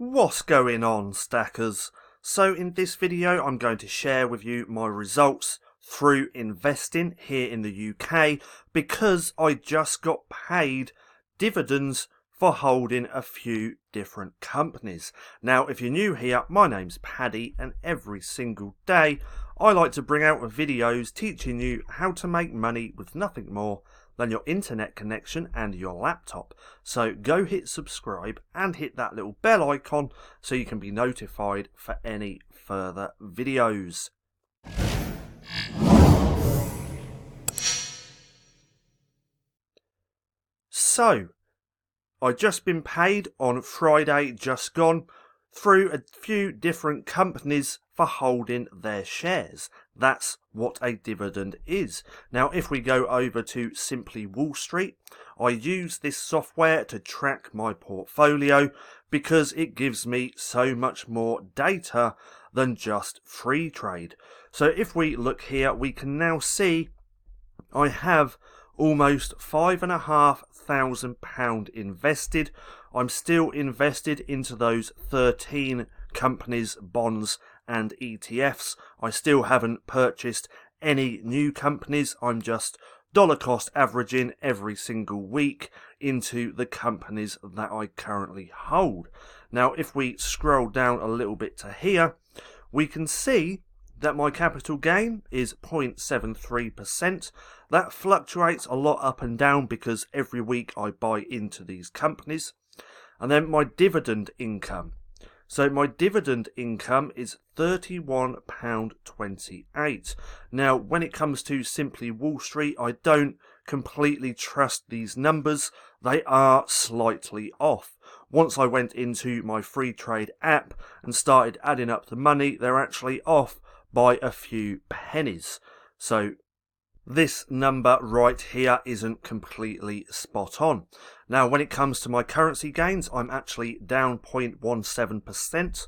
What's going on, stackers? So in this video I'm going to share with you my results through investing here in the UK because I just got paid dividends for holding a few different companies. Now if you're new here, my name's Paddy and every single day I like to bring out videos teaching you how to make money with nothing more than your internet connection and your laptop. So go hit subscribe and hit that little bell icon so you can be notified for any further videos. So I just been paid on Friday just gone through a few different companies for holding their shares. That's what a dividend is. Now if we go over to Simply Wall Street, I use this software to track my portfolio because it gives me so much more data than just Freetrade. So if we look here, we can now see I have almost £5,500 invested. I'm still invested into those 13 companies, bonds and ETFs. I still haven't purchased any new companies. I'm just dollar cost averaging every single week into the companies that I currently hold. Now if we scroll down a little bit to here, we can see that my capital gain is 0.73%. That fluctuates a lot up and down because every week I buy into these companies. And then my dividend income. So my dividend income is £31.28. Now when it comes to Simply Wall Street, I don't completely trust these numbers. They are slightly off. Once I went into my Freetrade app and started adding up the money, they're actually off by a few pennies. So this number right here isn't completely spot on. Now when it comes to my currency gains, I'm actually down 0.17%.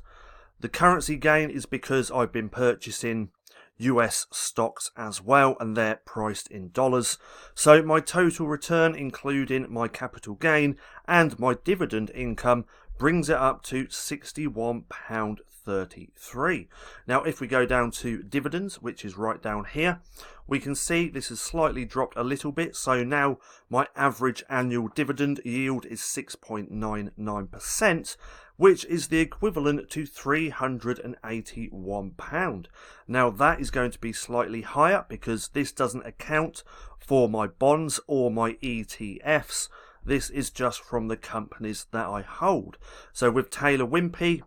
The currency gain is because I've been purchasing US stocks as well and they're priced in dollars. So my total return, including my capital gain and my dividend income, brings it up to £61.33. Now if we go down to dividends, which is right down here, we can see this has slightly dropped a little bit. So now my average annual dividend yield is 6.99%, which is the equivalent to £381. Now that is going to be slightly higher because this doesn't account for my bonds or my ETFs. This is just from the companies that I hold. So with Taylor Wimpey,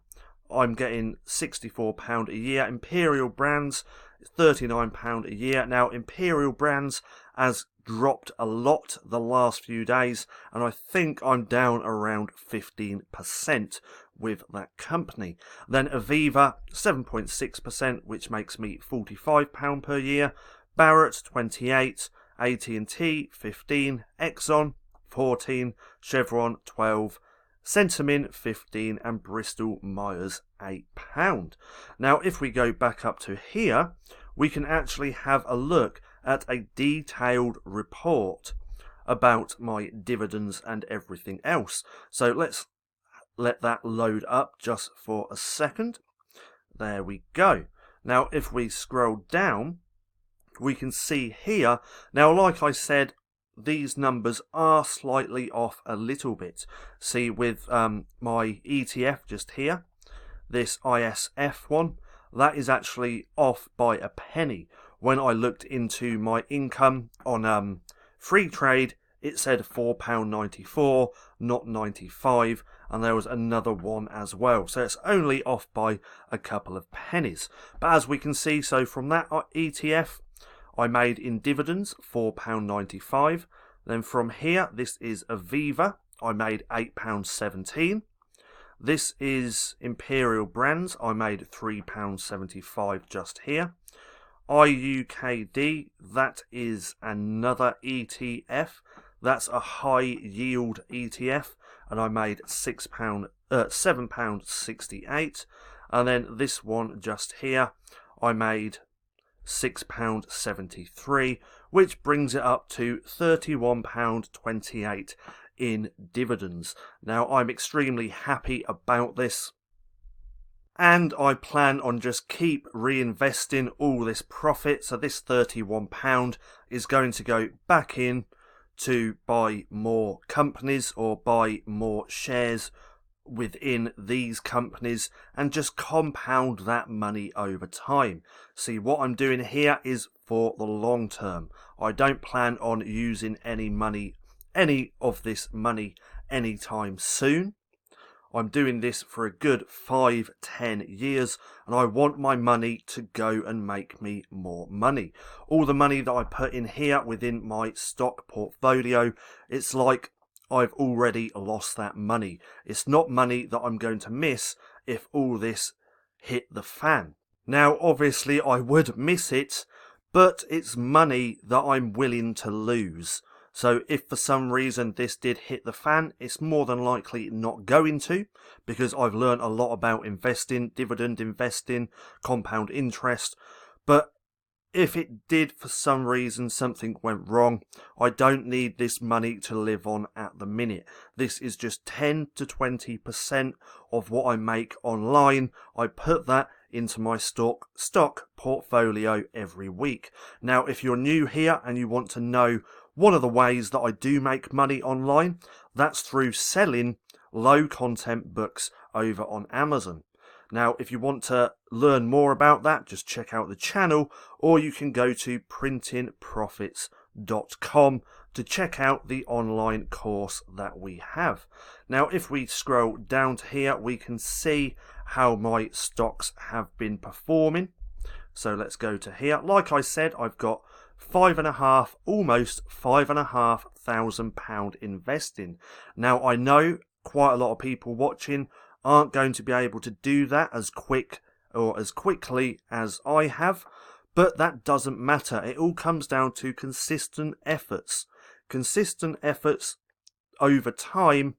I'm getting £64 a year. Imperial Brands, £39 a year. Now Imperial Brands has dropped a lot the last few days, and I think I'm down around 15% with that company. Then Aviva, 7.6%, which makes me £45 per year. Barrett, 28, AT&T, 15, Exxon, 14, Chevron, 12, Centamin, 15, and Bristol Myers, £8. Now if we go back up to here, we can actually have a look at a detailed report about my dividends and everything else. So let's let that load up just for a second. There we go. Now if we scroll down, we can see here, now like I said, these numbers are slightly off a little bit. See with my ETF just here, this ISF one, that is actually off by a penny. When I looked into my income on Freetrade, it said £4.94, not 95, and there was another one as well. So it's only off by a couple of pennies. But as we can see, so from that ETF, I made in dividends £4.95. Then from here, this is Aviva. I made £8.17. This is Imperial Brands. I made £3.75 just here. IUKD, that is another ETF. That's a high yield ETF, and I made £7.68. And then this one just here, I made £6.73, which brings it up to £31.28 in dividends. Now I'm extremely happy about this. and I plan on just keep reinvesting all this profit. So this £31 is going to go back in to buy more companies or buy more shares within these companies and just compound that money over time. See, what I'm doing here is for the long term. I don't plan on using any of this money anytime soon. I'm doing this for a good 5-10 years, and I want my money to go and make me more money. All the money that I put in here within my stock portfolio, it's like I've already lost that money. It's not money that I'm going to miss if all this hit the fan. Now, obviously, I would miss it, but it's money that I'm willing to lose. So if for some reason this did hit the fan, it's more than likely not going to, because I've learned a lot about investing, dividend investing, compound interest. But if it did for some reason, something went wrong, I don't need this money to live on at the minute. This is just 10 to 20% of what I make online. I put that into my stock portfolio every week. Now, if you're new here and you want to know one of the ways that I do make money online, that's through selling low content books over on Amazon. Now, if you want to learn more about that, just check out the channel, or you can go to printingprofits.com to check out the online course that we have. Now, if we scroll down to here, we can see how my stocks have been performing. So let's go to here. Like I said, I've got almost £5,500 investing. Now, I know quite a lot of people watching aren't going to be able to do that as quickly as I have, but that doesn't matter. It all comes down to consistent efforts. Consistent efforts over time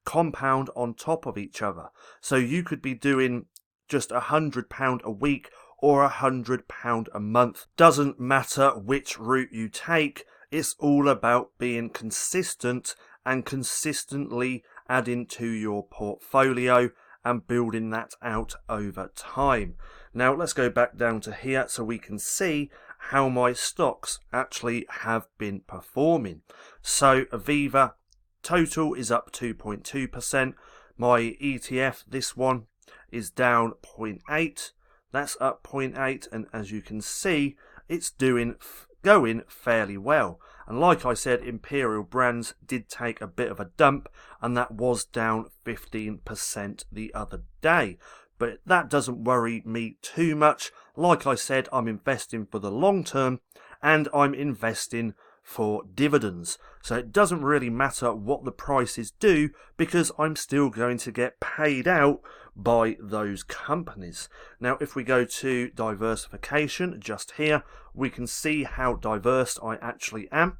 compound on top of each other. So you could be doing just £100 a week or £100 a month. Doesn't matter which route you take. It's all about being consistent and consistently adding to your portfolio and building that out over time. Now let's go back down to here so we can see how my stocks actually have been performing. So Aviva total is up 2.2%. My ETF, this one, is down 0.8%. That's up 0.8%, and as you can see, it's going fairly well. And like I said, Imperial Brands did take a bit of a dump, and that was down 15% the other day. But that doesn't worry me too much. Like I said, I'm investing for the long term, and I'm investing for dividends. So it doesn't really matter what the prices do, because I'm still going to get paid out by those companies. Now, if we go to diversification, just here, we can see how diverse I actually am.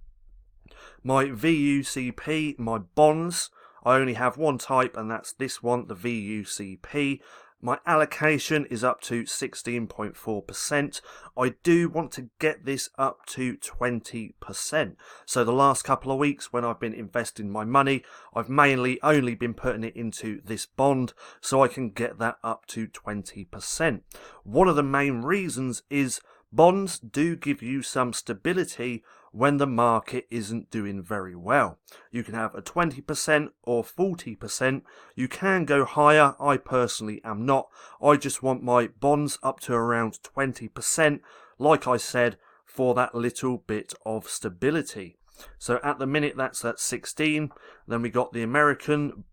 My VUCP, my bonds, I only have one type, and that's this one, the VUCP. My allocation is up to 16.4%. I do want to get this up to 20%. So the last couple of weeks when I've been investing my money, I've mainly only been putting it into this bond so I can get that up to 20%. One of the main reasons is bonds do give you some stability when the market isn't doing very well. You can have a 20% or 40%. You can go higher. I personally am not. I just want my bonds up to around 20%, like I said, for that little bit of stability. So at the minute, that's at 16. Then we got the American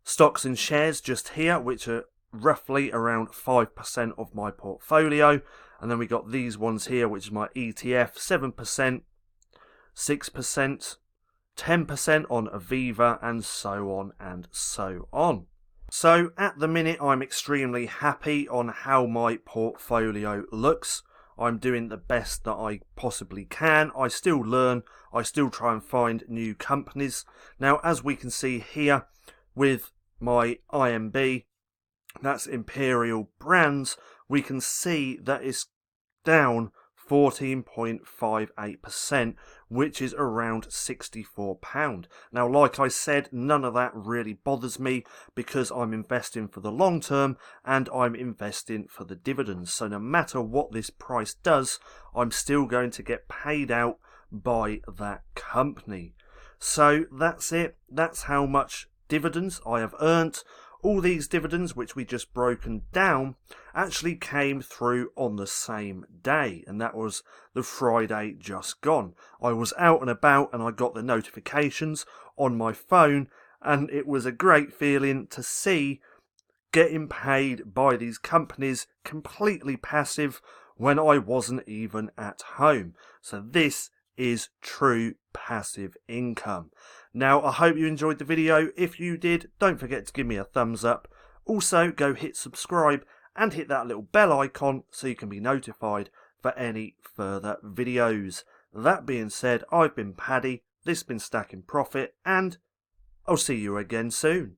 stocks and shares just here, which are roughly around 5% of my portfolio. And then we got these ones here, which is my ETF, 7%, 6%, 10% on Aviva, and so on and so on. So at the minute, I'm extremely happy on how my portfolio looks. I'm doing the best that I possibly can. I still learn. I still try and find new companies. Now, as we can see here with my IMB, that's Imperial Brands, we can see that it's down 14.58%, which is around £64. Now, like I said, none of that really bothers me because I'm investing for the long term and I'm investing for the dividends. So no matter what this price does, I'm still going to get paid out by that company. So that's it. That's how much dividends I have earned. All these dividends, which we just broken down, actually came through on the same day, and that was the Friday just gone. I was out and about and I got the notifications on my phone, and it was a great feeling to see getting paid by these companies completely passive when I wasn't even at home. So this is true passive income. Now, I hope you enjoyed the video. If you did, don't forget to give me a thumbs up. Also, go hit subscribe and hit that little bell icon so you can be notified for any further videos. That being said, I've been Paddy, this has been Stacking Profit, and I'll see you again soon.